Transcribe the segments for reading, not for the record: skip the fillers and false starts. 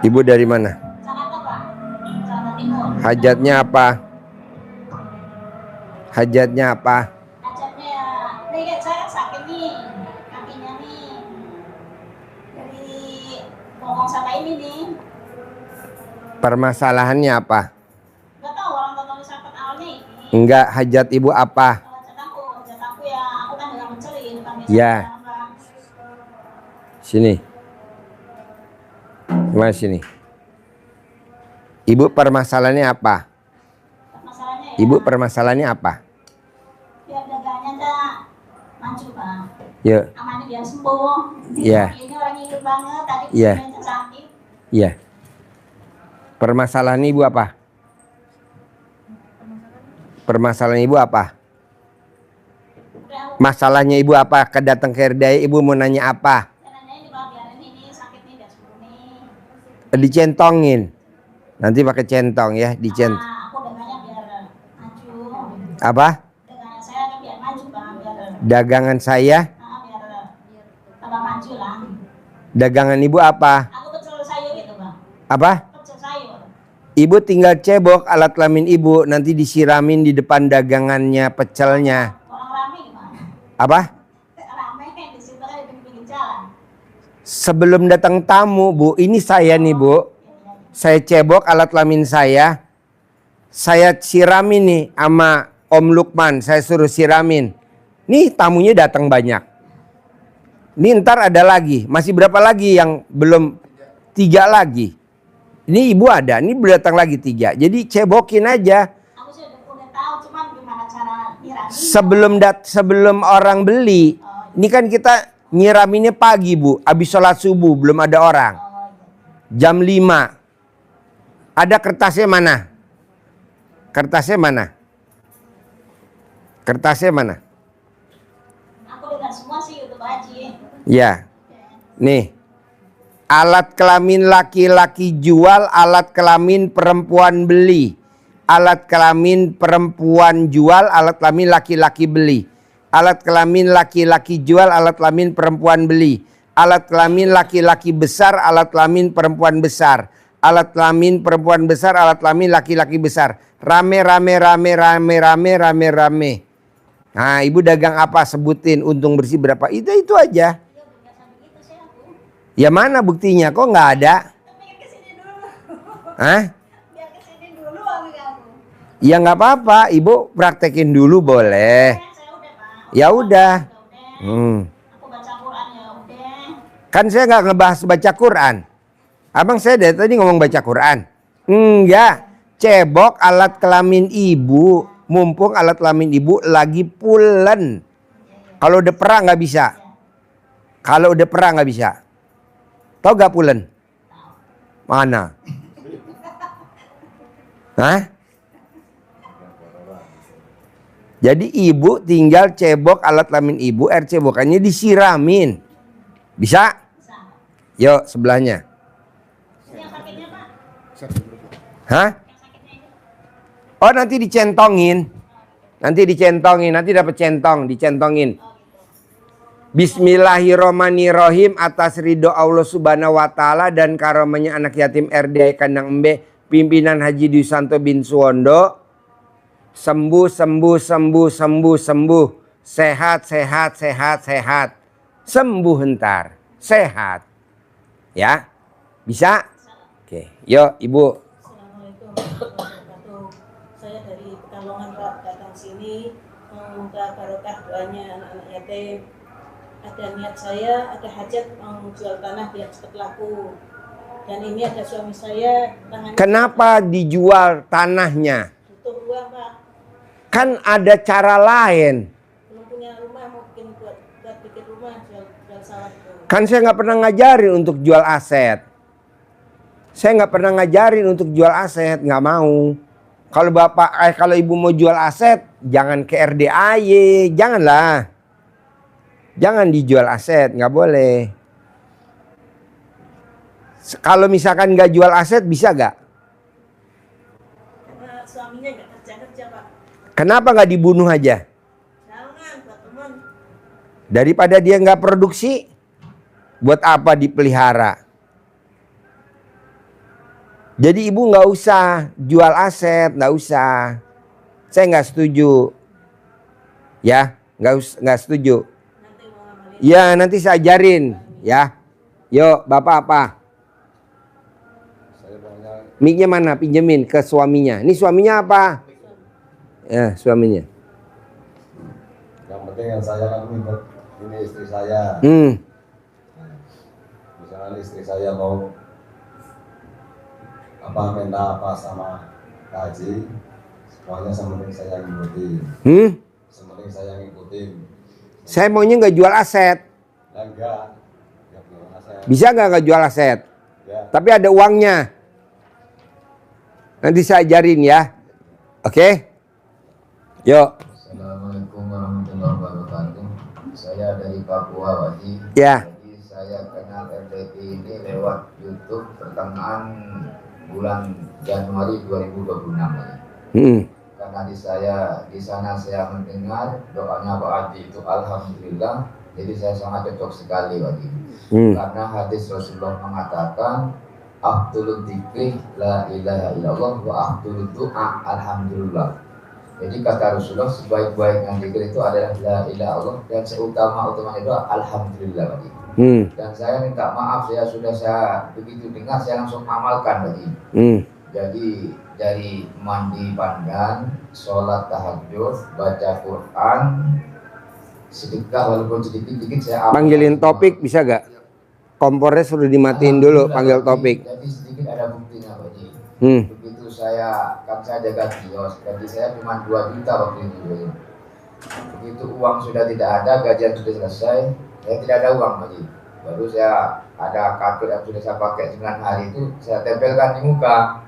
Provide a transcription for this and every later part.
Ibu dari mana? Jakarta, Pak. Jakarta Timur. Hajatnya apa? Hajatnya apa? Hajatnya ya, nih saya sakit nih, kakinya nih. Dari bokong sama ini nih. Permasalahannya apa? Gak tahu orang tua sakit awalnya ini. Enggak, hajat ibu apa? Hajat aku ya, aku kan nggak mencuri, bukan biasa. Ya. Sini. Mas sini. Ibu permasalahannya apa? Masalahnya ya, Ibu permasalahannya apa? biar dagangannya nggak maju, Pak. Ya. Amannya biar sembuh. Ya. Ini orang hidup banget, tadi Ya. sakit. Iya. Permasalahan ibu apa? Permasalahan ibu apa? Masalahnya ibu apa? Kedatang ke RDI ibu mau nanya apa? Dicentongin. Nanti pakai centong ya, dicentong. Apa? Dagangan saya? Dagangan ibu apa? Apa? Ibu tinggal cebok alat kelamin ibu, nanti disiramin di depan dagangannya pecelnya. Apa? Sebelum datang tamu, Bu, ini saya nih, Bu. Saya cebok alat kelamin saya siramin nih sama Om Lukman, saya suruh siramin. Nih tamunya datang banyak. Nih ntar ada lagi, masih berapa lagi yang belum? 3 lagi. Ini ibu ada, ini berdatang lagi 3. Jadi cebokin aja. Sebelum orang beli, ini kan kita nyiraminnya pagi, Bu. Habis sholat subuh, belum ada orang. Jam 5. Ada kertasnya mana? Kertasnya mana? Kertasnya mana? Aku dengar semua sih YouTube Haji. Ya. Nih. Alat kelamin laki-laki jual, alat kelamin perempuan beli. Alat kelamin perempuan jual, alat kelamin laki-laki beli. Alat kelamin laki-laki jual, alat kelamin perempuan beli. Alat kelamin laki-laki besar, alat kelamin perempuan besar. Alat kelamin perempuan besar, alat kelamin laki-laki besar. Rame. Nah, ibu dagang apa? Sebutin untung bersih berapa? Itu aja. Ya mana buktinya? Kok nggak ada? Hah? Ya nggak apa-apa. Ibu praktekin dulu boleh. Ya udah. Kan saya nggak ngebahas baca Quran. Abang saya dari tadi ngomong baca Quran. Enggak. Cebok alat kelamin ibu. Mumpung alat kelamin ibu lagi pulen. Kalau udah perang nggak bisa. Kalau udah perang nggak bisa. Tahu gak pulen? Mana? Hah? Jadi ibu tinggal cebok alat kelamin ibu, air cebokannya disiramin. Bisa? Yuk sebelahnya. Hah? Oh nanti dicentongin. Nanti dapat centong, dicentongin. Bismillahirrohmanirrohim, atas ridho Allah subhanahu wa ta'ala dan karamanya anak yatim RDI Kandang Embe, pimpinan Haji Dwi Santo bin Suwondo. Sembuh. Sehat. Sembuh ntar. Sehat. Ya? Bisa? Oke, yuk ibu. Assalamualaikum warahmatullahi wabarakatuh. Saya dari Pekalongan, Pak, datang sini meminta barokah doanya anak-anak yatim. Ada niat saya, ada hajat mau jual tanah biar cepat laku. Dan ini ada suami saya. Kenapa dijual tanahnya? Butuh uang, Pak. Kan ada cara lain. Belum punya rumah, mau bikin buat bikin rumah, jual sawah itu. Kan saya nggak pernah ngajarin untuk jual aset. Nggak mau. Kalau kalau ibu mau jual aset, jangan ke RDAY, janganlah. Jangan dijual aset, nggak boleh. Kalau misalkan nggak jual aset, bisa nggak? Karena suaminya nggak kerja, Pak. Kenapa nggak dibunuh aja? Jangan, Pak teman. Daripada dia nggak produksi, buat apa dipelihara? Jadi ibu nggak usah jual aset, nggak usah. Saya nggak setuju. Ya, nggak setuju. Nanti mau ngamalin. Ya, nanti saya ajarin. Ya, yuk, bapak apa? Saya maunya Mic-nya mana? Pinjemin ke suaminya. Ini suaminya apa? Ya, suaminya. yang penting yang saya kan ini istri saya. Misalnya istri saya mau minta apa sama gaji, semuanya sementing saya ngikutin. Sementing saya ngikutin. Saya maunya nggak jual aset. Enggak punya saya. Bisa nggak jual aset? Ya. Tapi ada uangnya. Nanti saya ajarin ya. Oke? Yuk. Assalamualaikum warahmatullahi wabarakatuh. Saya dari Papua, Wadi. Ya. Jadi saya kenal RDP ini lewat YouTube pertengahan bulan Januari 2026 Wadi. Karena di sana saya mendengar doanya Pak Adi itu alhamdulillah. Jadi saya sangat cocok sekali Wadi. Karena hadis Rasulullah mengatakan afdhulud dzikri la ilaha illallah wa afdhulud du'a alhamdulillah. Jadi kata Rasulullah sebaik-baiknya zikir itu adalah la ilaha illallah dan seutama-utamanya itu alhamdulillah Wadi. Dan saya minta maaf saya begitu dengar saya langsung amalkan Wadi. Jadi dari mandi pandan, sholat tahajud, baca Quran, sedekah walaupun sedikit-sedikit saya amalkan. Panggilin Topik bisa gak? Kompornya sudah dimatiin dulu, panggil Topik. Jadi sedikit ada buktinya Wadi. Begitu saya jaga kios, gaji saya cuma 2 juta waktu itu. Begitu uang sudah tidak ada, gajian sudah selesai, saya tidak ada uang lagi. Baru saya ada kartu yang sudah saya pakai 9 hari itu saya tempelkan di muka.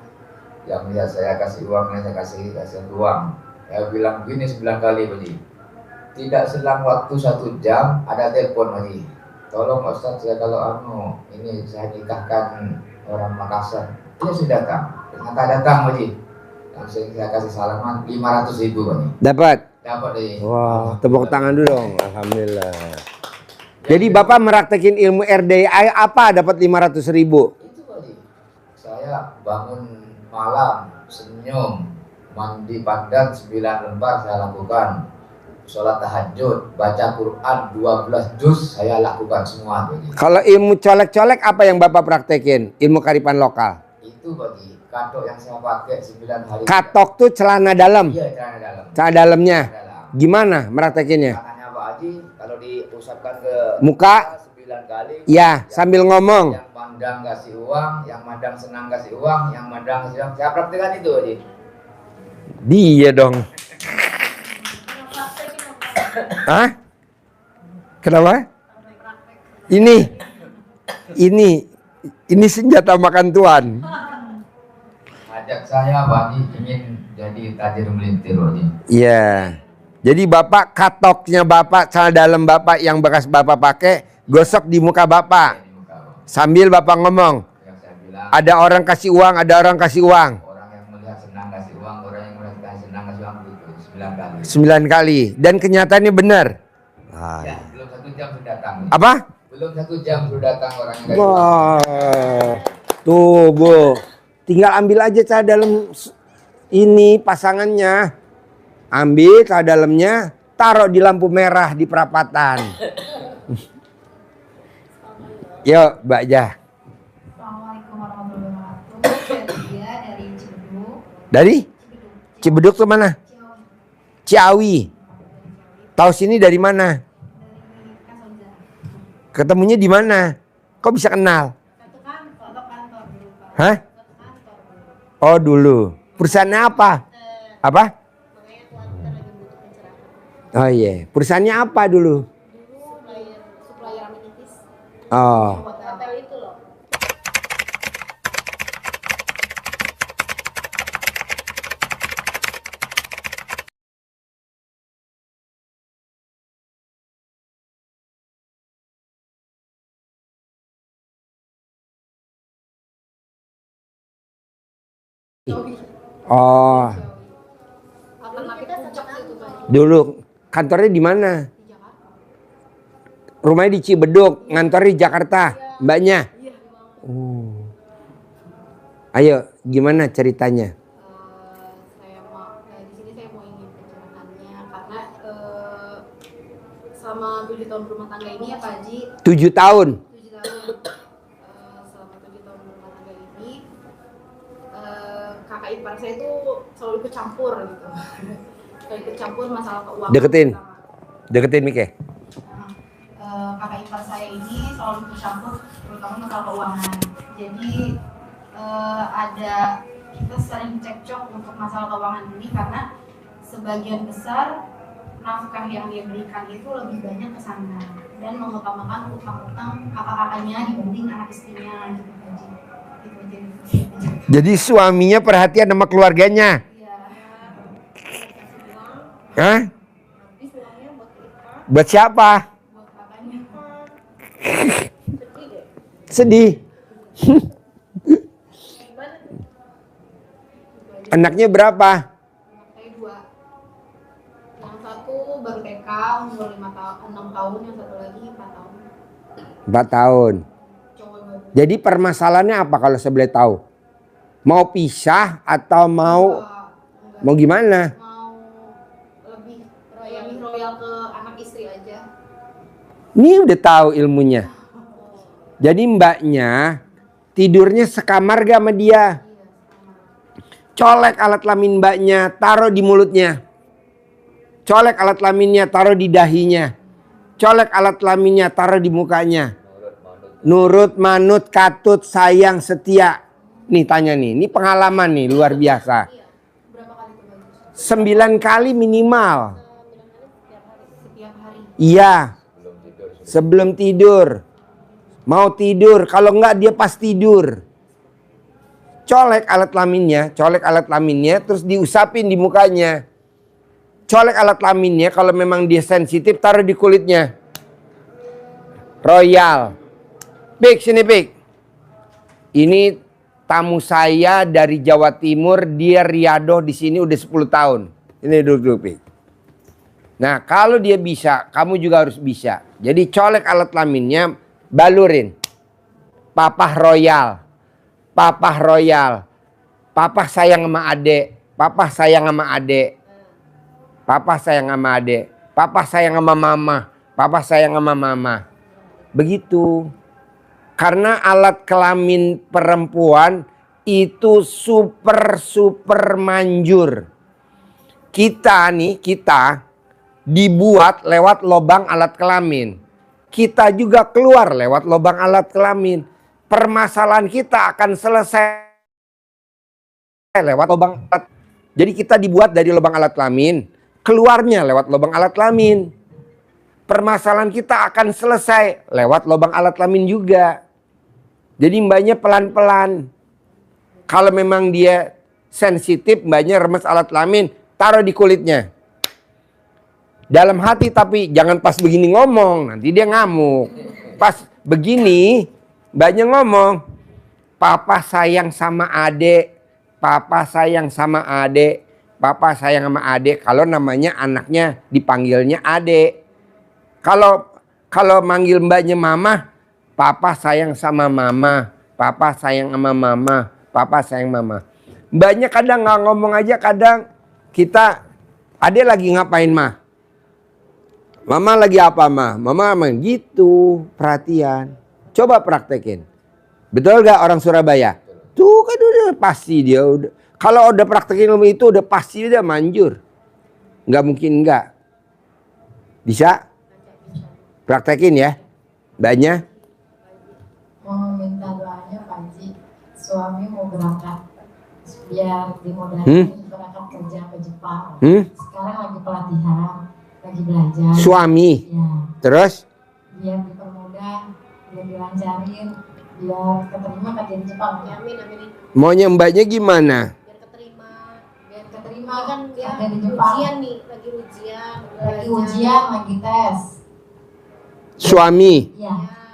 Yang lihat saya kasih uang, saya kasih uang. Saya bilang begini 9 kali Wadi. Tidak selang waktu 1 jam ada telepon Wadi. Tolong Ustaz, saya kalau ini saya nikahkan orang Makassar. Dia sudah datang. Ternyata datang Wadi. Langsung saya kasih salaman 500.000 Wadi. Dapat? Dapat Wadi. Wah, tepuk tangan dulu dong. Alhamdulillah. Jadi Bapak meraktekin ilmu RDI apa dapat 500.000? Itu Wadi. Saya bangun malam, senyum, mandi pandan 9 lembar saya lakukan. Sholat tahajud, baca Quran 12 juz saya lakukan semua Wadi. Kalau ilmu colek-colek apa yang Bapak praktekin? Ilmu kearifan lokal. Itu Wadi, katok yang saya pakai 9 hari. Katok tuh celana dalam. Iya, celana dalam. Celana dalamnya. Celana dalam. Gimana meraktekinnya? Tangannya Pak Haji kalau diusapkan ke Muka? 9 kali. Ya, sambil ngomong. Yang mandang kasih uang, yang mandang senang kasih uang, yang mandang kasih uang. Saya praktekkan itu Haji. Dia dong. Hah? Kenapa? Ini senjata makan tuan. Ajak saya Pak Haji ingin jadi tajir melintir Haji. Iya. Jadi Bapak katoknya Bapak, celana dalam Bapak yang bekas Bapak pakai, gosok di muka Bapak. Di muka, Pak. Sambil Bapak ngomong, Yang saya bilang, ada orang kasih uang, ada orang kasih uang. orang yang melihat senang kasih uang, orang yang melihat senang kasih uang itu 9 kali. 9 kali. Dan kenyataannya benar. Ya, belum 1 jam sudah datang. Apa? Belum 1 jam sudah datang orang yang kasih uang. Wah. Tuh, Bu. Tinggal ambil aja celana dalam ini pasangannya. Ambil celana dalamnya, taruh di lampu merah di perapatan. Yuk, Mbak Jah. Assalamualaikum warahmatullahi wabarakatuh. Saya Lydia dari Cibeduk. Dari Cibeduk ke mana? Ciawi. Ciawi. Tahu sini dari mana? Dari Kasauza. Ketemunya di mana? Kok bisa kenal? Satu kantor dulu Pak. Hah? Satu kantor dulu. Oh, dulu. Perusahaannya apa? Apa? Makanya Twitter lagi butuh pencerahan. Oh iya. Perusahaannya apa dulu? Dulu supplier amenities. Oh. Hotel itu loh. Oh. Alternatif puncak itu Pak. Dulu kantornya di mana? Di Jakarta. Rumahnya di Cibeduk, ngantornya di Jakarta, mbaknya. Iya. Oh. Ayo, gimana ceritanya? Saya mau di sini saya mau ingin pencerahannya karena selama 7 tahun rumah tangga ini ya Pak Haji, 7 tahun. 7 tahun selama 7 tahun rumah tangga ini kakak ipar saya itu selalu ikut campur gitu. Selalu ikut campur masalah keuangan. Deketin Mike. Kakak ipar saya ini selalu ikut campur terutama masalah keuangan. Jadi ada kita sering cekcok untuk masalah keuangan ini karena sebagian besar nafkah yang dia berikan itu lebih banyak ke sana dan mengutamakan utang-utang kakak-kakaknya dibanding anak istrinya gitu aja. Gitu aja. Jadi suaminya perhatian sama keluarganya. Iya. Hah? Habis uangnya buat kita, Buat siapa? Buat kakaknya. sedih deh. Sedih. Gimana? Anaknya berapa? Anak saya 2. Yang satu baru TK umur 6 tahun, yang satu lagi 4 tahun. 4 tahun. Cowok baru. Jadi permasalahannya apa kalau saya boleh tahu? Mau pisah atau mau Enggak. gimana? Mau lebih royal ke anak istri aja. Ini udah tahu ilmunya. Jadi mbaknya tidurnya sekamar gak sama dia? Iya, sama. Colek alat kelamin mbaknya, taruh di mulutnya. Colek alat kelaminnya, taruh di dahinya. Colek alat kelaminnya, taruh di mukanya. Nurut, manut, katut, sayang, setia. Nih tanya nih, ini pengalaman nih luar biasa. Iya. Berapa kali tuh bagus? 9 kali minimal. Setiap hari. Iya. Sebelum tidur. Mau tidur, kalau enggak dia pas tidur. Colek alat kelaminnya, terus diusapin di mukanya. Colek alat kelaminnya, kalau memang dia sensitif, taruh di kulitnya. Royal. Pik, sini Pik. Ini tamu saya dari Jawa Timur, dia riadoh di sini udah 10 tahun. Ini duduk Pik. Nah, kalau dia bisa, kamu juga harus bisa. Jadi colek alat kelaminnya, balurin. Papah royal. Papah royal. Papa sayang sama adek. Papa sayang sama adek. Papa sayang sama adek. Papa sayang sama mama. Papa sayang sama mama. Begitu. Karena alat kelamin perempuan itu super manjur. Kita dibuat lewat lubang alat kelamin. Kita juga keluar lewat lubang alat kelamin. Permasalahan kita akan selesai lewat lubang alat. Jadi kita dibuat dari lubang alat kelamin, keluarnya lewat lubang alat kelamin. Permasalahan kita akan selesai lewat lubang alat kelamin juga. Jadi mbaknya pelan-pelan. Kalau memang dia sensitif, mbaknya remes alat kelamin, taruh di kulitnya. Dalam hati tapi jangan pas begini ngomong, nanti dia ngamuk. Pas begini, mbaknya ngomong, papa sayang sama adek, papa sayang sama adek, papa sayang sama adek. Kalau namanya anaknya dipanggilnya adek. Kalau manggil mbaknya mama, papa sayang sama mama, papa sayang sama mama, papa sayang mama. Mbaknya kadang nggak ngomong aja, kadang kita, adek lagi ngapain mah? Mama lagi apa mah? Mama gitu, perhatian. Coba praktekin. Betul gak orang Surabaya? Tuh kan udah pasti dia udah. Kalau udah praktekin ilmu itu udah pasti dia manjur. Nggak mungkin enggak. Bisa? Praktekin ya. Mbaknya. Mau minta doanya Pak Haji, suami mau berangkat biar dimudahkan berangkat kerja ke Jepang. Sekarang lagi pelatihan, lagi belajar. Suami. Ya, Terus? biar dipermudah, biar dilancarin, biar keterima kerja di Jepang. Ya, Amin, amin. Maunya mbaknya gimana? Biar keterima. biar keterima Kan dia kerja di Jepang. ujian nih, lagi ujian. Lagi ujian, lagi tes. Suami. Ya,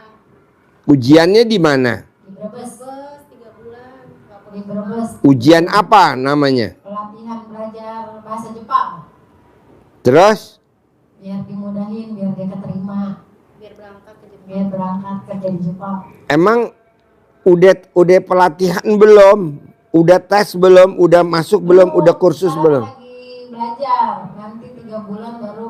Ujiannya di mana? di Brebes. Bebas 3 bulan. Nggak Di boleh Brebes. Ujian apa namanya? Pelatihan belajar bahasa Jepang. Terus? Biar dimudahin, biar dia keterima, biar berangkat ke Jepang. biar berangkat kerja di Jepang. Emang udah pelatihan belum? Udah tes belum? Udah masuk belum? Udah kursus Sekarang belum? lagi belajar, nanti 3 bulan baru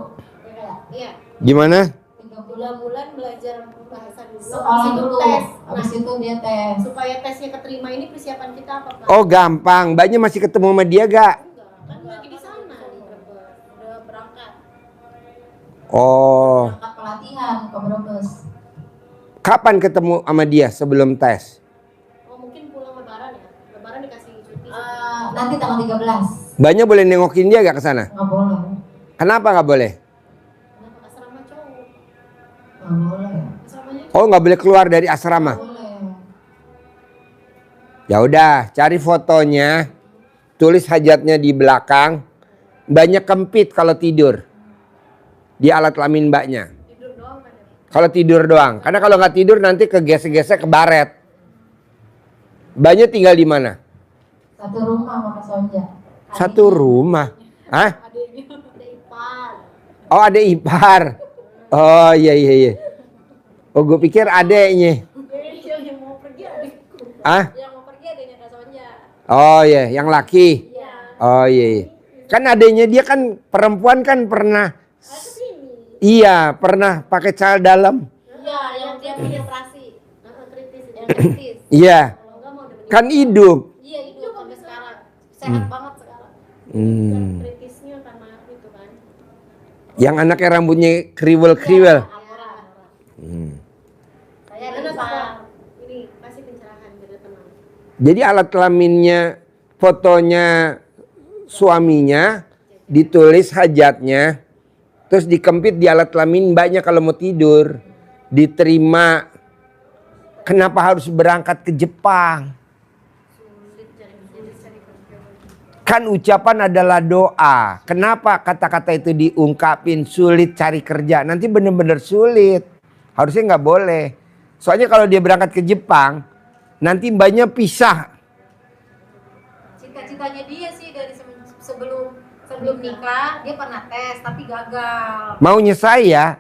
Iya. Gimana? 3 bulan Bulan belajar bahasa dulu. sekolah Habis itu dulu. tes. Habis itu dia tes. Supaya tesnya keterima ini persiapan kita apa, Pak? Oh gampang. Mbaknya masih ketemu sama dia gak? Enggak, kan lagi di sana di Brebes. Udah berangkat. Oh. Berangkat pelatihan ke Brebes. Kapan ketemu sama dia sebelum tes? Oh, mungkin pulang lebaran ya. Lebaran dikasih cuti. Nanti tanggal 13. Mbaknya boleh nengokin dia gak ke sana? Nggak boleh. Kenapa gak boleh? Kenapa asrama cowok? Nggak boleh. Asramanya Oh nggak boleh keluar dari asrama. Nggak boleh. Ya udah, cari fotonya, tulis hajatnya di belakang. Banyak kempit kalau tidur di alat kelamin mbaknya. tidur doang kan ya? Kalau tidur doang, karena kalau nggak tidur nanti kegesek-gesek ke baret. Mbaknya tinggal di mana? Satu rumah sama Kak Sonja. Satu rumah. Hah? Adiknya ada ipar. Oh ada ipar. Oh iya iya iya. Oh gue pikir adeknya. Yang mau pergi adikku. Ah? Yang mau pergi adiknya Kak Sonja. Oh iya, yang laki. Iya. Oh iya, iya. Kan adeknya dia kan perempuan kan pernah. Kesini. Iya, pernah pakai celana dalam. Iya, yang dia punya operasi. Kritis. Yang kritis. Iya, Kalau enggak mau udah meninggal. kan hidup. Iya, hidup sampai sekarang. Sehat banget sekarang. Hmm. Kritisnya karena itu kan. Yang anaknya rambutnya kriwel-kriwel. Aura. Hmm. Saya ada Pak. Ini kasih pencerahan biar tenang. Jadi alat kelaminnya, fotonya suaminya, ditulis hajatnya, terus dikempit di alat kelamin mbaknya kalau mau tidur. Diterima. Kenapa harus berangkat ke Jepang? Kan ucapan adalah doa. Kenapa kata-kata itu diungkapin sulit cari kerja? Nanti bener-bener sulit. Harusnya nggak boleh. Soalnya kalau dia berangkat ke Jepang, nanti mbaknya pisah. Cita-citanya dia sih dari sebelum nikah dia pernah tes tapi gagal. Maunya saya,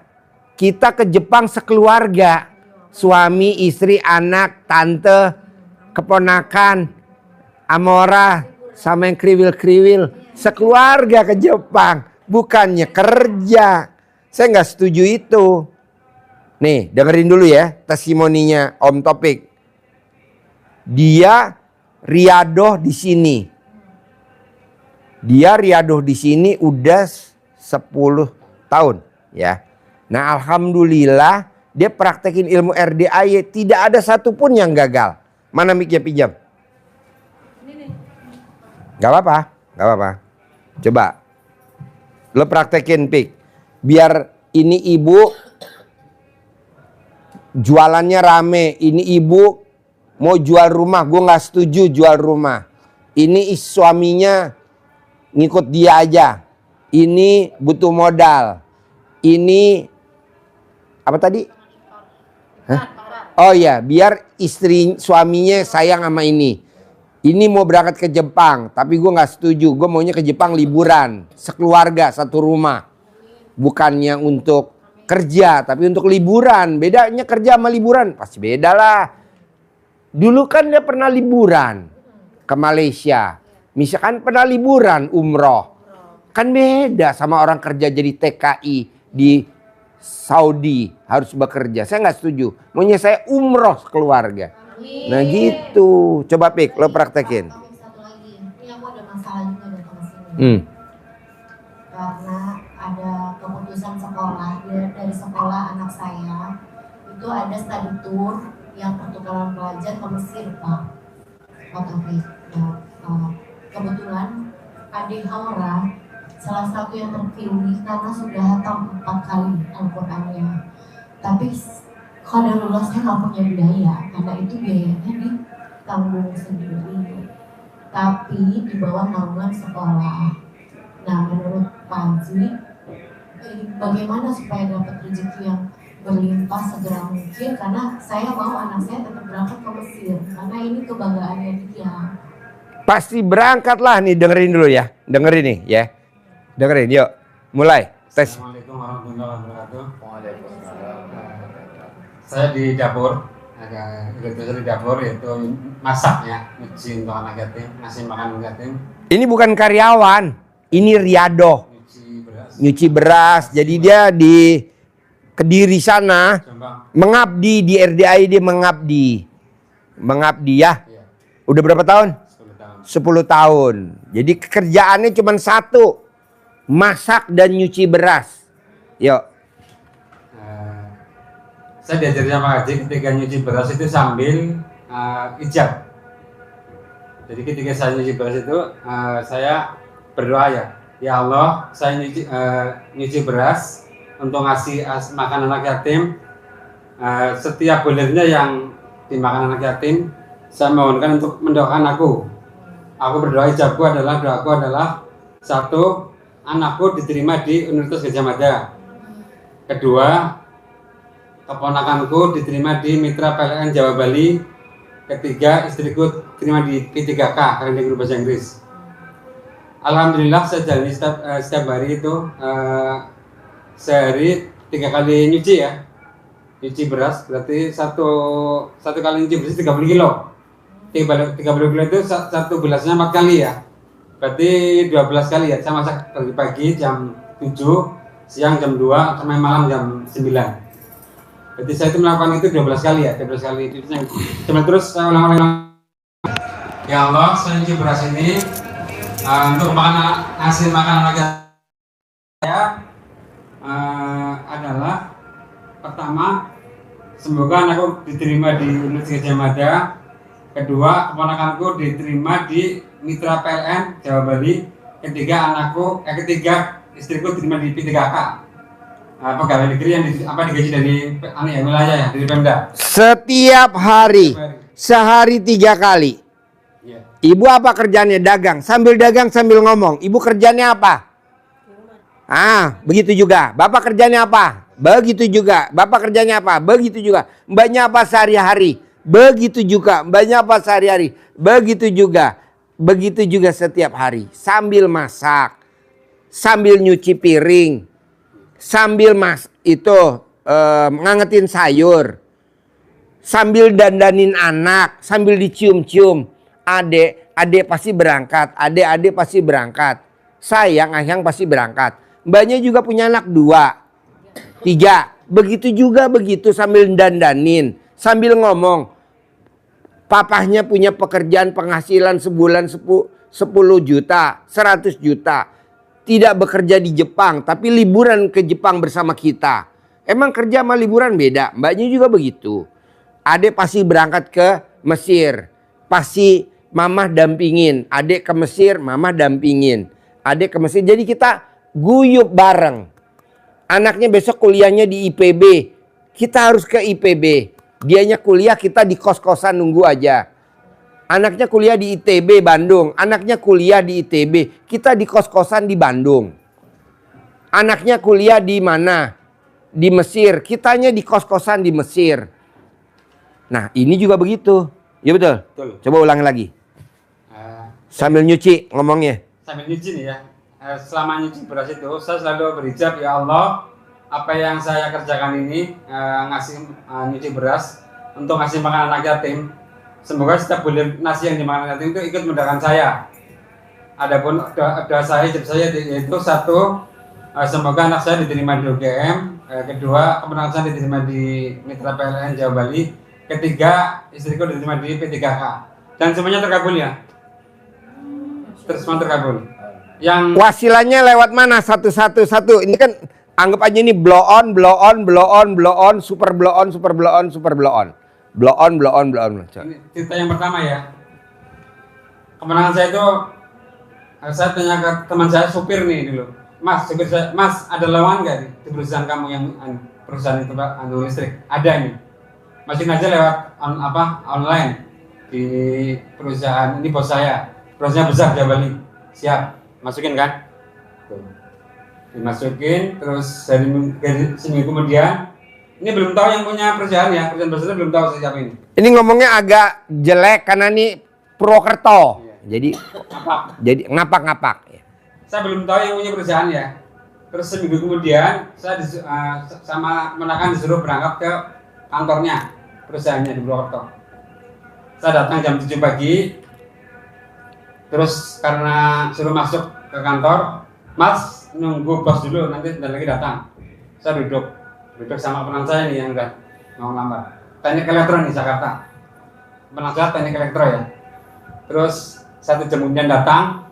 kita ke Jepang sekeluarga. Suami, istri, anak, tante, keponakan, Amora, sama yang kriwil-kriwil. Sekeluarga ke Jepang. Bukannya kerja. Saya nggak setuju itu. Nih, dengerin dulu ya testimoninya Om Topik. Dia riadoh di sini. Dia riadoh di sini udah 10 tahun ya. Nah, alhamdulillah dia praktekin ilmu RDAY, tidak ada satupun yang gagal. Mana mic-nya pinjam? Gak apa-apa, gak apa-apa. Coba lo praktekin pik. Biar ini ibu jualannya rame. Ini ibu mau jual rumah, gue nggak setuju jual rumah. Ini suaminya ngikut dia aja. Ini butuh modal. Ini apa tadi? Hah? Oh iya, biar istri suaminya sayang sama ini. Ini mau berangkat ke Jepang, tapi gue nggak setuju. Gue maunya ke Jepang liburan, sekeluarga satu rumah. Bukannya untuk kerja, tapi untuk liburan. Bedanya kerja sama liburan pasti beda lah. Dulu kan dia pernah liburan ke Malaysia. Misalkan pernah liburan umroh. Kan beda sama orang kerja jadi TKI di Saudi harus bekerja. Saya nggak setuju. Maunya saya umroh keluarga. Nah gitu. Coba Pik, lo praktekin. Satu lagi, ini aku ada masalah juga datang ke sini. Karena ada keputusan sekolah dari sekolah anak saya itu ada study tour yang pertukaran pelajar ke Mesir, Pak. Pak Taufik. Nah, kebetulan adik Haura salah satu yang terpilih karena sudah hatam 4 kali Al-Qur'annya. Tapi kalau lulus saya nggak punya biaya, karena itu biayanya ditanggung sendiri. Tapi di bawah naungan sekolah. Nah, menurut Pak Haji, bagaimana supaya dapat rezeki yang berlimpah segera mungkin? Karena saya mau anak saya tetap berangkat ke Mesir, karena ini kebanggaannya dia. Pasti berangkat lah nih, dengerin dulu ya. Dengerin nih ya. Dengerin, yuk. Mulai. Tes. Assalamualaikum warahmatullahi wabarakatuh. Waalaikumsalam. Saya di dapur. ada tugas di dapur, yaitu masaknya, nyuci untuk anak yatim, ngasih makan anak yatim, Ini bukan karyawan, ini riadoh. nyuci beras, Nyuci beras. Jadi dia di Kediri sana Jombang. mengabdi di RDI, dia mengabdi ya. Iya, Udah berapa tahun? 10 tahun. 10 tahun. Jadi kerjaannya cuma satu, masak dan nyuci beras. Yuk. Saya diajarin sama Haji ketika nyuci beras itu sambil ijab. Jadi ketika saya nyuci beras itu saya berdoa ya Allah, saya nyuci beras untuk ngasih makan anak yatim. Setiap bulirnya yang dimakan anak yatim, saya mohonkan untuk mendoakan aku. Aku berdoa, ijabku adalah, doaku adalah, satu, anakku diterima di Universitas Gadjah Mada. Kedua, keponakanku diterima di Mitra PLN Jawa Bali. Ketiga, istriku diterima di P3K, Karinding Guru Bahasa Inggris. Alhamdulillah saya jalani setiap hari itu sehari 3 kali nyuci ya. Nyuci beras berarti satu kali nyuci beras 30 kilo. 30 kilo itu satu gelasnya 4 kali ya. Berarti 12 kali ya. Saya masak pagi jam 7, siang jam 2, sampai malam jam 9. Berarti saya itu melakukan itu 12 kali ya, 12 kali itu. Cuma terus saya ulang-ulang. Ya Allah, saya nyuci beras ini untuk hasil makan anak saya adalah pertama, semoga anakku diterima di Universitas Gadjah Mada. Kedua, keponakanku diterima di Mitra PLN Jawa Bali. Ketiga, istriku diterima di P3K. Pegawai negeri yang digaji dari wilayah ya, dari Pemda. Setiap hari, sehari 3 kali. Ya. Ibu apa kerjanya? Dagang. Sambil dagang sambil ngomong. Ibu kerjanya apa? Begitu juga. Bapak kerjanya apa? Begitu juga. Bapak kerjanya apa? Begitu juga. Mbaknya apa sehari-hari? Begitu juga. Mbaknya apa sehari-hari? Begitu juga. Begitu juga setiap hari. Sambil masak, sambil nyuci piring, sambil ngangetin sayur, sambil dandanin anak, sambil dicium-cium. Adek pasti berangkat, adik pasti berangkat. Sayang, ayang pasti berangkat. Mbaknya juga punya anak 2, 3. Begitu juga begitu sambil dandanin, sambil ngomong. Papahnya punya pekerjaan penghasilan sebulan 10 juta, 100 juta. Tidak bekerja di Jepang, tapi liburan ke Jepang bersama kita. Emang kerja sama liburan beda? Mbaknya juga begitu. Adek pasti berangkat ke Mesir. Pasti mamah dampingin. Adek ke Mesir, mamah dampingin. Adek ke Mesir. Jadi kita guyup bareng. Anaknya besok kuliahnya di IPB. Kita harus ke IPB. Dianya kuliah, kita di kos-kosan nunggu aja. Anaknya kuliah di ITB Bandung. Anaknya kuliah di ITB. Kita di kos-kosan di Bandung. Anaknya kuliah di mana? Di Mesir. Kitanya di kos-kosan di Mesir. Nah, ini juga begitu. Ya betul? Betul. Coba ulangi lagi. Sambil nyuci ngomongnya. Sambil nyuci nih ya. Selama nyuci beras itu saya selalu berijab, ya Allah, apa yang saya kerjakan ini nyuci beras untuk ngasih makan anak yatim. Semoga setiap bulir nasi yang dimakan yatim itu ikut mendoakan saya. Adapun doa saya, hijab saya yaitu satu, semoga anak saya diterima di UGM. Kedua, keponakan saya diterima di Mitra PLN Jawa Bali. Ketiga, istriku diterima di P3K. Dan semuanya terkabul ya. Terus semua terkabul. Yang Wasilanya lewat mana? Satu. Ini kan anggap aja ini blow on, super blow on. Blow on. ini cerita yang pertama ya. Kemenangan saya itu, saya tanya ke teman saya supir nih dulu. Mas, ada lowongan nggak di perusahaan kamu yang perusahaan itu Pak, listrik? Ada nih. Masukin aja lewat online di perusahaan ini bos saya. Perusahaan besar Jawa Bali. Siap, masukin kan? Dimasukin, terus dari seminggu kemudian, ini belum tahu yang punya perusahaan ya, perusahaan besar belum tahu siapa ini. Ini ngomongnya agak jelek karena ini Purwokerto. Jadi ngapak-ngapak. Saya belum tahu yang punya perusahaan ya. Terus seminggu kemudian saya sama menakan disuruh berangkat ke kantornya. perusahaannya di Purwokerto. Saya datang jam 7 pagi, terus karena suruh masuk ke kantor, Mas nunggu bos dulu, nanti sebentar lagi datang. Saya duduk sama penang saya nih yang udah mau ngelamar. Teknik elektro nih Jakarta. Penang saya teknik elektro ya. Terus 1 jam kemudian datang,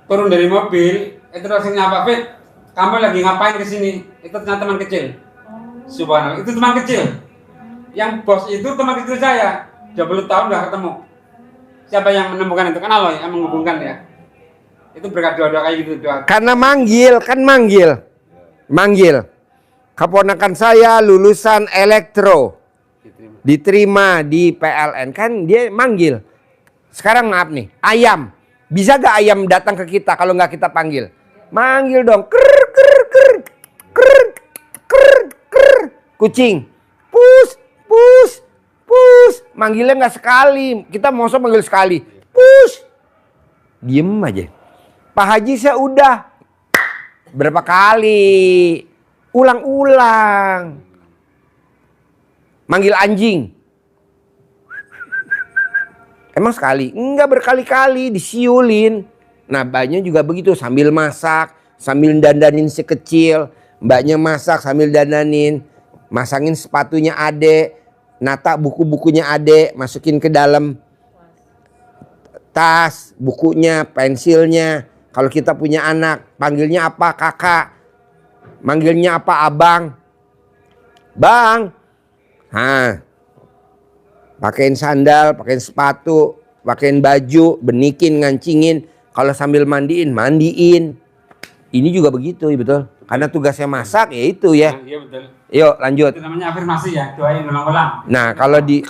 turun dari mobil, itu langsung nyapa, Fit, kamu lagi ngapain kesini? Itu ternyata teman kecil. Subhanallah, itu teman kecil. Yang bos itu teman kecil saya, 20 tahun nggak ketemu. Siapa yang menemukan itu? Kan Allah yang menghubungkan ya. Itu berkat doa-doa kayak gitu doa. Karena manggil. Keponakan saya lulusan elektro, diterima di PLN, kan dia manggil. Sekarang maaf nih, ayam. Bisa gak ayam datang ke kita kalau nggak kita panggil? Manggil dong. Krr, krr, krr, krr, krr, krr. Kucing. Pus, pus, pus. Manggilnya nggak sekali. Kita mau manggil sekali. Pus. Diem aja. Pak Haji saya udah. Berapa kali? Ulang-ulang. Manggil anjing. Emang sekali? Enggak, berkali-kali disiulin. Nah, mbaknya juga begitu, sambil masak, sambil dandanin si kecil. Mbaknya masak sambil dandanin. Masangin sepatunya adek, nata buku-bukunya adek, masukin ke dalam tas, bukunya, pensilnya. Kalau kita punya anak, panggilnya apa? Kakak. Manggilnya apa? Abang. Bang. Hah. Pakein sandal, pakein sepatu, pakein baju, benikin, ngancingin. Kalau sambil mandiin. Ini juga begitu, ya betul. Karena tugasnya masak, ya itu ya. Iya betul. Yuk lanjut. Itu namanya afirmasi ya, doain ulang-ulang. Nah, kalau di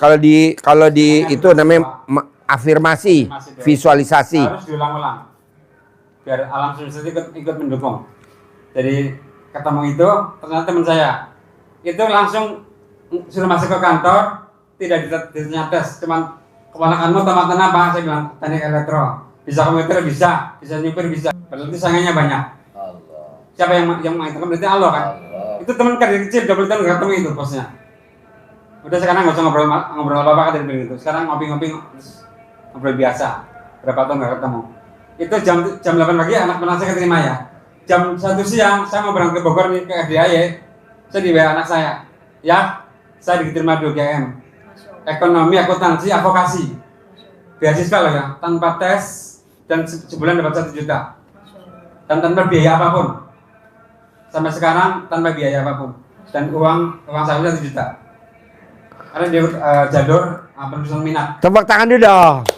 itu namanya afirmasi, visualisasi. Harus diulang-ulang. Biar alam semesta ikut mendukung. Jadi ketemu itu, ternyata teman saya itu langsung suruh masuk ke kantor, tidak ditanya tes, cuman keponakanmu tamatan apa? Saya bilang teknik elektro. Bisa komputer bisa nyupir bisa. Berarti sangganya banyak. Allah. Siapa yang mengatakan berarti Allah kan? Allah. Itu teman kerja kecil 20 tahun nggak ketemu itu bosnya. Udah sekarang nggak usah ngobrol apa-apa kan itu. Sekarang ngopi-ngopi ngobrol biasa. Berapa tahun nggak ketemu. Itu jam 8 pagi anak penang saya keterima ya. Jam 1 siang saya mau berangkat ke Bogor nih ke FDIY. Saya di WA anak saya. Ya, saya diterima di UGM. Ekonomi, akuntansi, advokasi. Beasiswa loh ya, tanpa tes dan sebulan dapat 1 juta. Dan tanpa biaya apapun. Sampai sekarang tanpa biaya apapun. Dan uang saya 1 juta. Karena dia jalur penelusuran minat. Tepuk tangan dulu dong.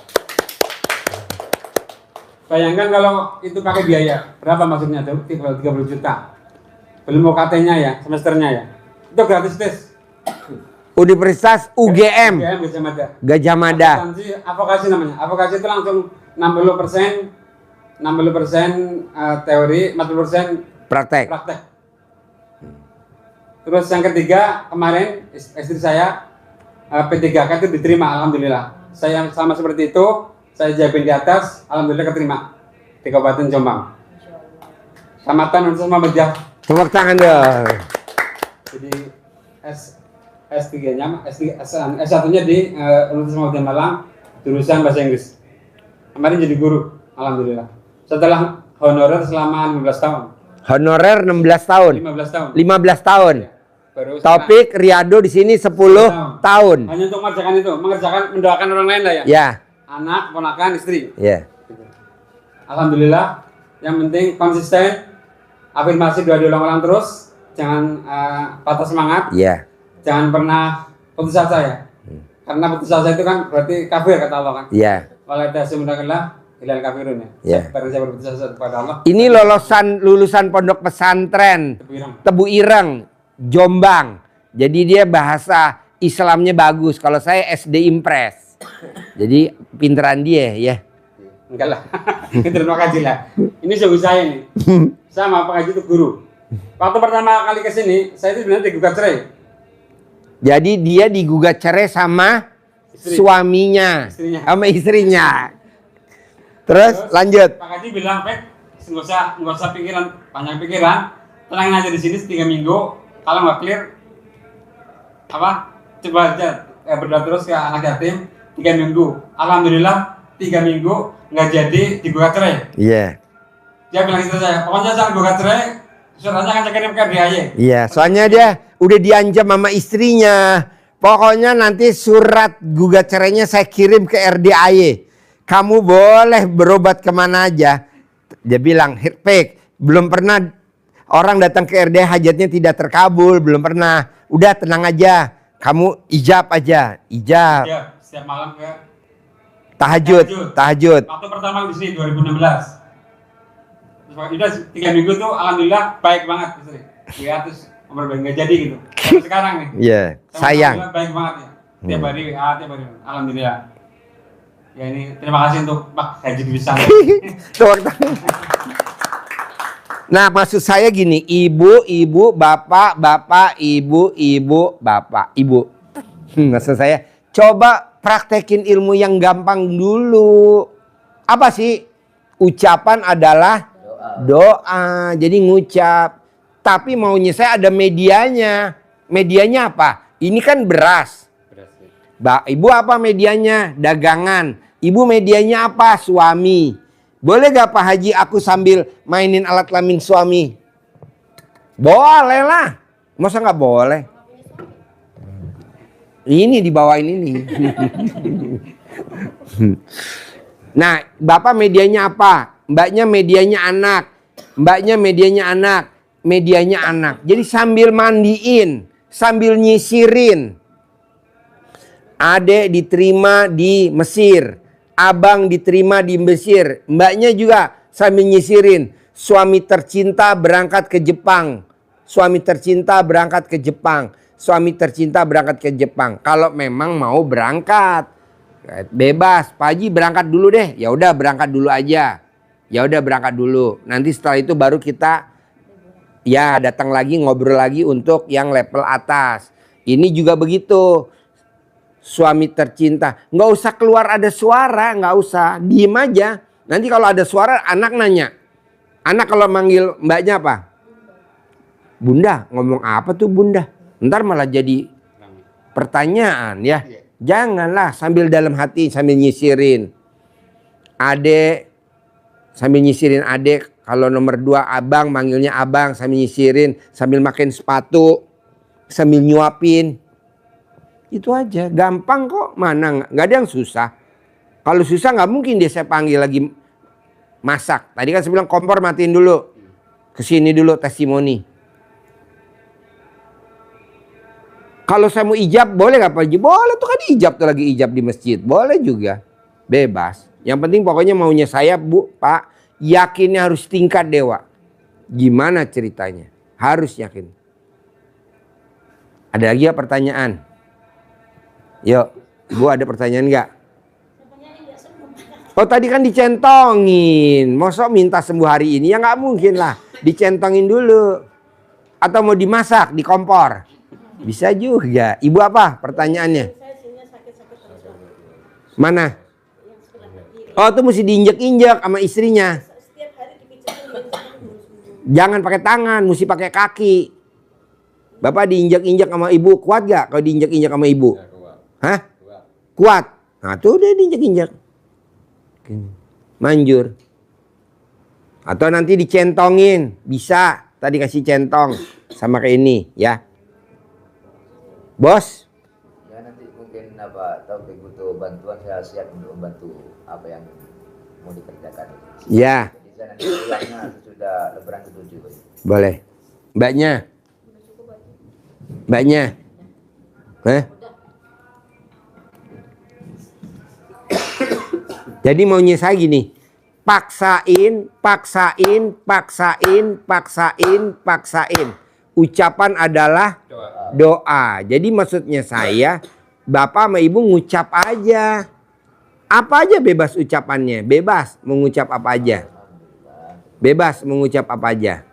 Bayangkan kalau itu pakai biaya, berapa maksudnya tuh? 30 juta. Belum UKT-nya ya, semesternya ya. Itu gratis tes. Universitas UGM. UGM Gajah Mada. Advokasi namanya. Advokasi itu langsung 60% teori, 40% Praktek. Terus yang ketiga, kemarin istri saya P3K itu diterima, alhamdulillah. Saya sama seperti itu, saya jawabin di atas, alhamdulillah keterima di Kabupaten Jombang. Tamatan Universitas Muhammadiyah. Tepuk tangan dong. Jadi S3-nya, S1-nya di Universitas Muhammadiyah Malang, jurusan bahasa Inggris. Kemarin jadi guru, alhamdulillah. Setelah honorer selama 15 tahun. Honorer 16 tahun. 15 tahun. 15 tahun. Baru Topik Riyado di sini 10 tahun. hanya untuk mendoakan orang lain lah ya. Ya. Anak, ponakan, istri. Ya. Alhamdulillah. Yang penting konsisten, afirmasi doa diulang-ulang terus, jangan patah semangat, Ya. jangan pernah putus asa ya. Karena putus asa itu kan berarti kafir kata Allah kan. Ya. Wala tasumnakallah ilal kafirun ya. Ya. Barang siapa berputus asa kepada Allah, Ini lulusan pondok pesantren terbilang. Tebu Ireng, Jombang. Jadi dia bahasa Islamnya bagus. Kalau saya SD Impres. Jadi pinteran dia ya. Enggak lah. Terima kasih lah. Ini sungguh saya nih. Sama Pak Haji itu guru. Waktu pertama kali ke sini, saya itu sebenarnya digugat cerai. Jadi dia digugat cerai sama suaminya, sama istrinya. Terus lanjut. Pak Haji bilang, "Pek, nggak usah pikiran, banyak pikiran. Tenangin aja di sini 3 minggu. Kalau nggak clear, coba aja berdoa terus ke anak yatim 3 minggu. Alhamdulillah 3 minggu nggak jadi digugat cerai. Iya. Dia bilang itu saya, pokoknya jangan gugat cerai, suratnya akan saya kirim ke RDAY. Iya, soalnya dia udah diancam sama istrinya. Pokoknya nanti surat gugat cerainya saya kirim ke RDAY. Kamu boleh berobat kemana aja. Dia bilang, Pek, belum pernah orang datang ke RDAY hajatnya tidak terkabul. Belum pernah. Udah tenang aja. Kamu ijab aja. Ijab. Ya, setiap malam ke Tahajud. Waktu pertama di sini 2016. Udah 3 minggu tuh alhamdulillah baik banget istri. Ya terus nggak jadi gitu. Sampai sekarang nih. Iya, sayang. Baik banget ya. Tiap hari WA, tiap hari. Alhamdulillah. Ya ini terima kasih untuk Pak Haji bisa. Nah, maksud saya gini, ibu, bapak, ibu, bapak, ibu. Maksud saya, coba praktekin ilmu yang gampang dulu. Apa sih? Ucapan adalah doa. Jadi ngucap. Tapi maunya saya ada medianya. Medianya apa? Ini kan beras. Ibu apa medianya? Dagangan. Ibu medianya apa? Suami. Boleh gak Pak Haji aku sambil mainin alat kelamin suami? Boleh lah. Masa gak boleh? Ini dibawain ini. Nah, bapak medianya apa? Mbaknya medianya anak. Mbaknya medianya anak. Medianya anak. Jadi sambil mandiin. Sambil nyisirin. Adek diterima di Mesir. Abang diterima di Mesir. Mbaknya juga sambil nyisirin. Suami tercinta berangkat ke Jepang. Suami tercinta berangkat ke Jepang. Suami tercinta berangkat ke Jepang. Kalau memang mau berangkat. Bebas. Pak Haji berangkat dulu deh. Ya udah berangkat dulu aja. Ya udah berangkat dulu. Nanti setelah itu baru kita ya datang lagi ngobrol lagi untuk yang level atas. Ini juga begitu. Suami tercinta, nggak usah keluar ada suara, nggak usah, diem aja. Nanti kalau ada suara, anak nanya. Anak kalau manggil mbaknya apa? Bunda, ngomong apa tuh bunda? Ntar malah jadi pertanyaan ya. Janganlah sambil dalam hati, sambil nyisirin. Adek, sambil nyisirin adek. Kalau nomor 2 abang, manggilnya abang, sambil nyisirin, sambil makin sepatu, sambil nyuapin. Itu aja, gampang kok, mana nggak ada yang susah. Kalau susah nggak mungkin dia saya panggil lagi masak. Tadi kan saya bilang kompor matiin dulu, kesini dulu testimoni. Kalau saya mau ijab boleh nggak Pak Haji? Boleh tuh kan ijab tuh lagi ijab di masjid, boleh juga, bebas. Yang penting pokoknya maunya saya Bu, Pak, yakinnya harus tingkat dewa. Gimana ceritanya? Harus yakin. Ada lagi ya pertanyaan? Yuk, Ibu ada pertanyaan nggak? Oh tadi kan dicentongin. Masa minta sembuh hari ini? Ya nggak mungkin lah. Dicentongin dulu. Atau mau dimasak di kompor? Bisa juga. Ibu apa pertanyaannya? Mana? Oh itu mesti diinjek-injek sama istrinya. Jangan pakai tangan, mesti pakai kaki. Bapak diinjek-injek sama ibu, kuat gak kalau diinjek-injek sama ibu? Hah? Kuat. Nah tuh udah diinjek-injek. Manjur. Atau nanti dicentongin. Bisa. Tadi kasih centong. Sama kayak ini ya. Bos. Ya nanti mungkin apa tahu butuh bantuan, saya siap untuk membantu apa yang mau dikerjakan. Ya. Jadi saya nanti pulangnya sudah lebaran ke-7. Boleh. Mbaknya. Mbaknya. Hah? Jadi maunya saya gini, paksain. Ucapan adalah doa. Jadi maksudnya saya, Bapak sama Ibu ngucap aja. Apa aja bebas ucapannya, bebas mengucap apa aja. Bebas mengucap apa aja.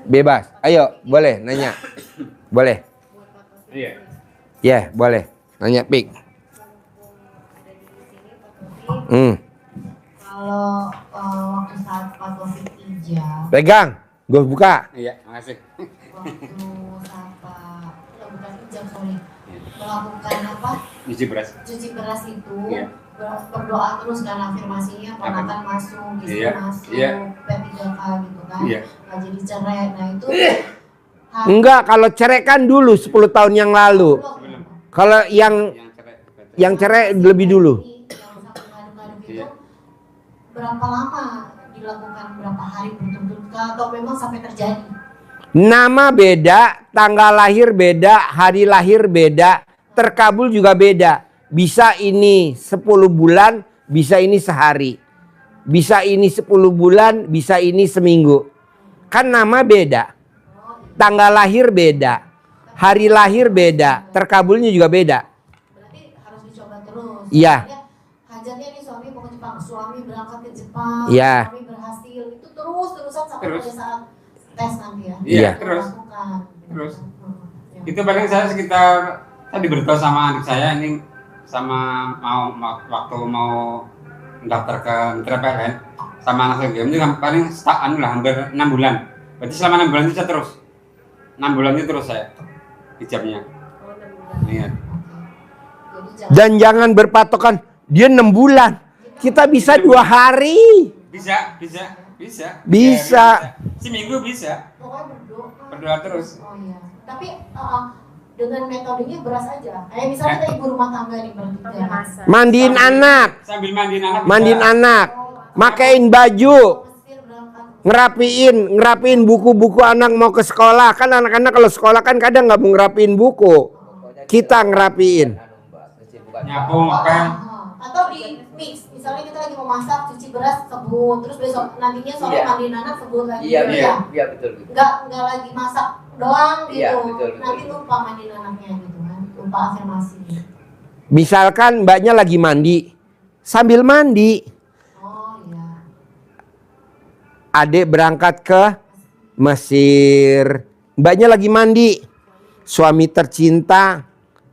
Bebas. Ayo, boleh nanya. Boleh. Iya. Ya, boleh. Nanya Pik. Kalau waktu saat Pak Taufik ijab, Pegang. Gue buka. Iya, makasih. waktu saat Pak bukan ijab melakukan apa? Cuci beras. Cuci beras itu. Iya. Berdoa terus kan afirmasinya ponakan masuk, istri Iya, masuk, iya. P3K gitu kan. Iya. Nggak jadi cerai. Nah itu Enggak, kalau cerai kan dulu 10 tahun yang lalu. Kalau yang cerai lebih dulu. Yang sampai ngaduk-ngaduk itu Iya. berapa lama dilakukan, berapa hari berturut-turut atau memang sampai terjadi? Nama beda, tanggal lahir beda, hari lahir beda, terkabul juga beda. Bisa ini 10 bulan, bisa ini sehari. Bisa ini 10 bulan, bisa ini seminggu. Kan nama beda. Tanggal lahir beda. Hari lahir beda, terkabulnya juga beda. Berarti harus dicoba terus. Iya. Makanya hajatnya nih suami mau ke Jepang, suami berangkat ke Jepang, Iya. suami berhasil, itu terus-terusan sampai Terus. pada saat tes nanti ya. Iya, Kita terus. lakukan. Terus. Ya. Itu paling saya sekitar tadi berdoa sama adik saya ini sama waktu mau daftar ke Mitra PLN sama anak saya itu paling hampir 6 bulan. Berarti selama 6 bulan itu saya terus 6 bulan itu terus saya hijabnya. Oh, 6 bulan. Iya. Jadi jangan Dan jangan berpatokan dia 6 bulan. Kita bisa 2 hari. Bisa. Bisa. Ya, seminggu bisa. pokoknya berdoa. Berdoa terus. Oh iya. Tapi dengan metodenya beras aja. Kayak misalnya kita ibu rumah tangga nih bertiga. Masak. Mandiin anak, Sambil mandiin anak. mandiin bisa. anak, makain baju, Mesir berangkat. ngerapiin buku-buku anak mau ke sekolah. Kan anak-anak kalau sekolah kan kadang nggak mau ngerapiin buku. Kita ngerapiin. Nyapu, ngepel. Atau di mix, misalnya kita lagi mau masak, cuci beras, sebut, terus besok nantinya sore Iya. mandiin anak, sebut lagi. Iya, gitu iya, ya. iya betul gitu. Nggak lagi masak doang gitu. Iya, betul, betul. Nanti lupa mandiin anaknya gitu kan, lupa afirmasi. Misalkan mbaknya lagi mandi, sambil mandi, Oh iya. adik berangkat ke Mesir, mbaknya lagi mandi, suami tercinta.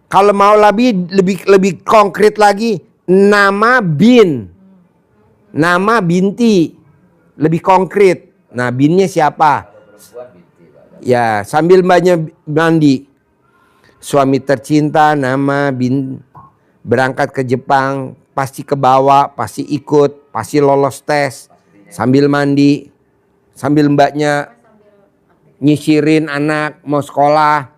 Kalau mau lebih konkret lagi, nama binti, lebih konkret. Nah, binnya siapa? Perempuan binti, Pak. Ya, sambil mbaknya mandi, suami tercinta nama bin berangkat ke Jepang, pasti ke bawah, pasti ikut, pasti lolos tes. Sambil mandi, sambil mbaknya nyisirin anak mau sekolah,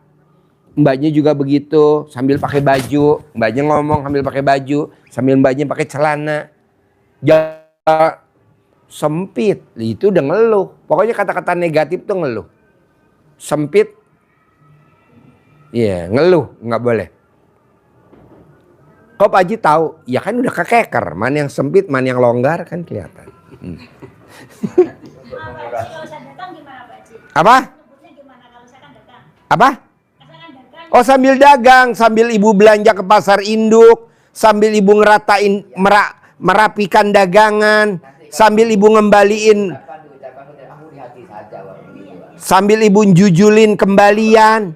mbaknya juga begitu, sambil pakai baju, mbaknya ngomong sambil pakai baju, sambil mbaknya pakai celana. Jangan sempit, itu udah ngeluh. Pokoknya kata-kata negatif tuh ngeluh. Sempit, iya ngeluh, nggak boleh. Kok Pak Haji tahu? Ya kan udah kekeker, mana yang sempit, mana yang longgar kan kelihatan. Kalau saya datang gimana Pak Haji? Apa? Nyebutnya gimana kalau saya kan datang? Apa? Saya kan dagang. Oh, sambil dagang, sambil ibu belanja ke pasar induk, sambil ibu merapikan dagangan, sambil ibu ngembaliin, Diucapkan aku di hati saja Pak, begitu, Pak. sambil ibu jujulin kembalian.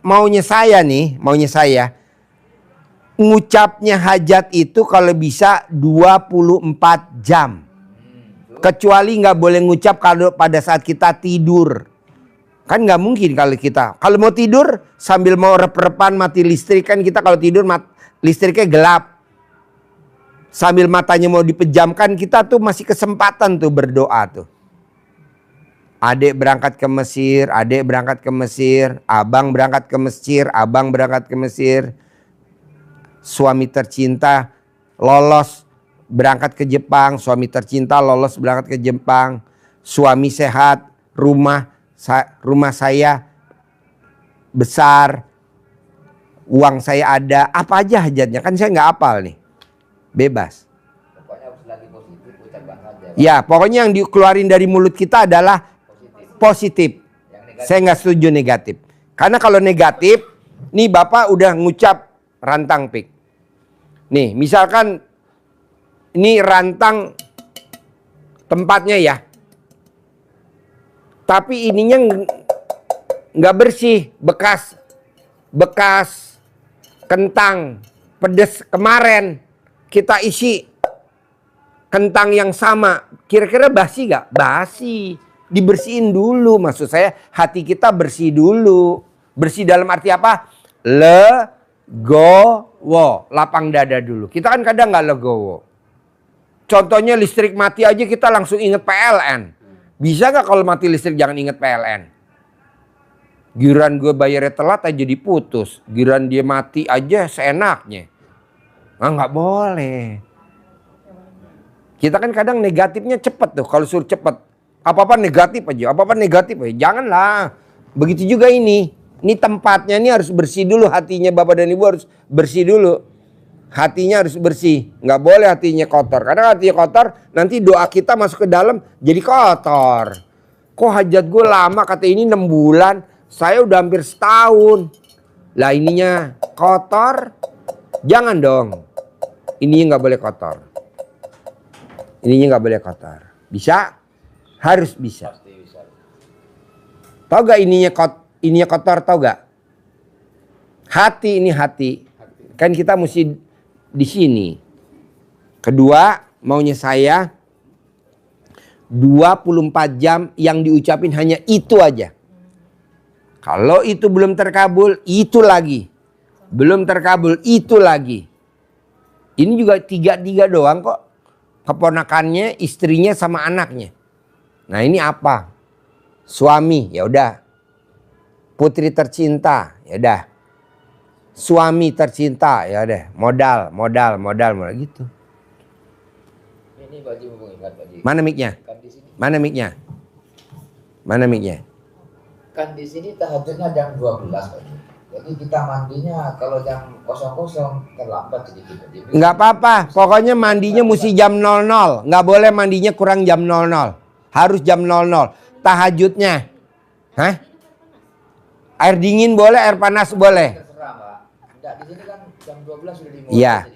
Maunya saya ngucapnya hajat itu kalau bisa 24 jam. Kecuali nggak boleh ngucap kalau pada saat kita tidur. Kan nggak mungkin kalau mau tidur sambil mau rep-repan mati listrik, kan kita kalau tidur listriknya gelap. Sambil matanya mau dipejamkan, kita tuh masih kesempatan tuh berdoa tuh. Adik berangkat ke Mesir, abang berangkat ke Mesir, suami tercinta lolos berangkat ke Jepang, suami tercinta lolos berangkat ke Jepang, suami sehat, rumah saya besar, uang saya ada, apa aja hajatnya, kan saya nggak hafal nih, bebas. Pokoknya harus lagi positif, ucapkan saja. Pak. Ya, pokoknya yang dikeluarin dari mulut kita adalah positif. Yang negatif. Saya nggak setuju negatif. Karena kalau negatif, nih Bapak udah ngucap rantang pik. Nih, misalkan ini rantang tempatnya ya. Tapi ininya nggak bersih, bekas kentang pedes kemarin kita isi kentang yang sama. Kira-kira basi nggak? Basi. Dibersihin dulu, maksud saya hati kita bersih dulu. Bersih dalam arti apa? Legowo. Lapang dada dulu. Kita kan kadang nggak legowo. Contohnya listrik mati aja kita langsung inget PLN. Bisa nggak kalau mati listrik jangan inget PLN? Giran gue bayarnya telat aja diputus. Giran dia mati aja seenaknya. Nah, nggak boleh. Kita kan kadang negatifnya cepet tuh. Kalau suruh cepet. Apa-apa negatif aja. Apa-apa negatif aja. Janganlah. Begitu juga ini. Ini tempatnya ini harus bersih dulu. Hatinya Bapak dan Ibu harus bersih dulu. Hatinya harus bersih. Nggak boleh hatinya kotor. Karena hatinya kotor nanti doa kita masuk ke dalam jadi kotor. Kok hajat gue lama kata ini 6 bulan. Saya udah hampir setahun. Lah ininya kotor. Jangan dong. Ininya nggak boleh kotor. Ininya nggak boleh kotor. Bisa? Harus bisa. Tahu gak ininya kotor? Tahu gak? Hati ini hati. Kan kita mesti di sini. Kedua, maunya saya 24 jam yang diucapin hanya itu aja. Kalau itu belum terkabul, itu lagi. Belum terkabul, itu lagi. Ini juga 3 doang kok. Keponakannya, istrinya sama anaknya. Nah ini apa? Suami, ya udah. Putri tercinta, ya udah. Suami tercinta, ya udah. Modal gitu. Ini Pak Haji mumpung ingat Pak Haji. Mana mic-nya? Kan di sini. Mana mic-nya? Mana mic-nya? Kan di sini tahajudnya jam 12 Pak Haji. Jadi kita mandinya kalau jam 00 terlambat sedikit. Nggak apa-apa, pokoknya mandinya mesti jam 00. Nggak boleh mandinya kurang jam 00. Harus jam 00. Tahajudnya. Hah? Air dingin boleh, air panas boleh. Terserah Pak. Enggak, di sini kan jam 12 sudah dimulai. Iya.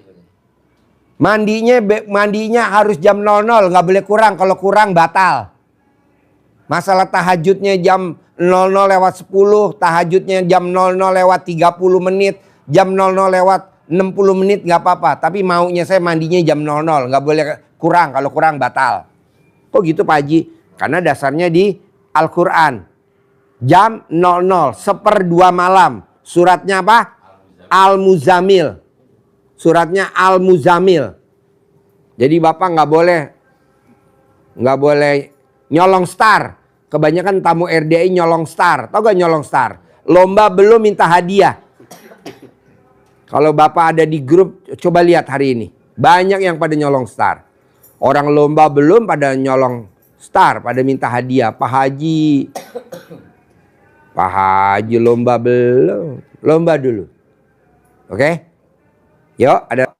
Mandinya harus jam 00, nggak boleh kurang. Kalau kurang batal. Masalah tahajudnya jam 00:10, tahajudnya jam 00:30 menit, jam 00:60 menit nggak apa-apa. Tapi maunya saya mandinya jam 00, nggak boleh kurang. Kalau kurang batal. Kok gitu Pak Haji? Karena dasarnya di Al-Quran. Jam 00, 1/2 malam. Suratnya apa? Al-Muzamil. Suratnya Al-Muzamil. Jadi Bapak nggak boleh nyolong star. Kebanyakan tamu RDI nyolong star. Tahu gak nyolong star? Lomba belum minta hadiah. Kalau Bapak ada di grup, coba lihat hari ini. Banyak yang pada nyolong star. Orang lomba belum pada nyolong star, pada minta hadiah. Pak Haji lomba belum. Lomba dulu. Oke? Yuk, ada.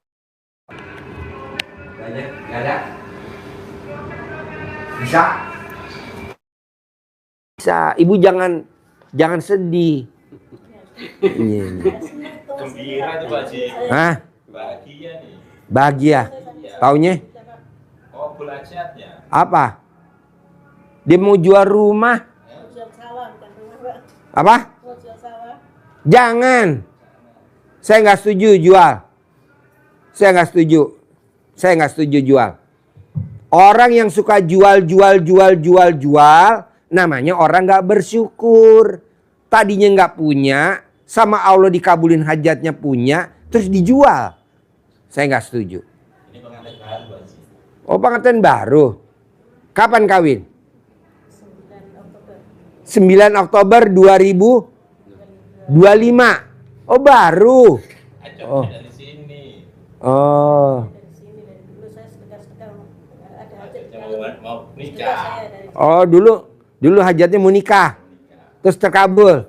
Gak ada? Bisa? Bisa. Ibu jangan sedih. Gembira tuh Pak Haji. Hah? Bahagia nih. Bahagia. Taunya? Oh, belajarnya. Apa? Dia mau jual rumah. Jual sawah bukan rumah, Pak. Apa? Mau jual sawah. Jangan. Saya nggak setuju jual. Saya nggak setuju jual. Orang yang suka jual, namanya orang nggak bersyukur. Tadinya nggak punya, sama Allah dikabulin hajatnya punya, terus dijual. Saya nggak setuju. Ini pengantin baru Pak Haji. Oh, pengantin baru. Kapan kawin? 9 Oktober 2025. Oh, baru. Ajaknya dari sini. Oh. Dari sini dari dulu saya sedekah-sedekah ada hajat Ajaknya mau nikah. Oh, dulu hajatnya mau nikah. Terus terkabul.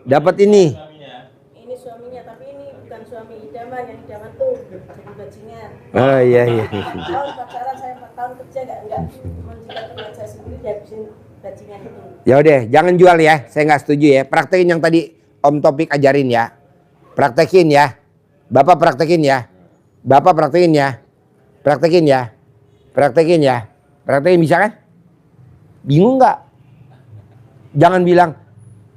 Dapat ini. Suaminya. Ini suaminya, tapi ini bukan suami idaman, yang idaman tuh jadi bajingan. Oh iya. 4 tahun pacaran, saya 4 tahun kerja enggak menjilat saya sendiri dihabisin bajingan itu. Ya udah, jangan jual ya. Saya nggak setuju ya. Praktekin yang tadi Om Topik ajarin ya. Praktekin ya. Bapak praktekin ya. Praktekin ya. Praktekin bisa kan? Bingung nggak? Jangan bilang,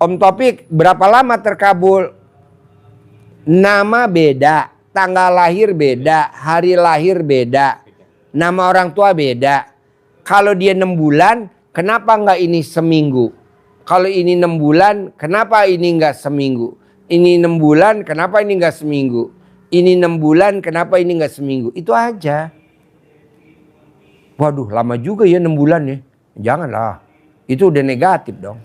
Om Topik berapa lama terkabul? Nama beda, tanggal lahir beda, hari lahir beda, nama orang tua beda. Kalau dia 6 bulan, kenapa nggak ini seminggu? Kalau ini 6 bulan, kenapa ini enggak seminggu? Ini 6 bulan, kenapa ini enggak seminggu? Ini 6 bulan, kenapa ini enggak seminggu? Itu aja. Waduh, lama juga ya 6 bulan ya. Janganlah. Itu udah negatif dong.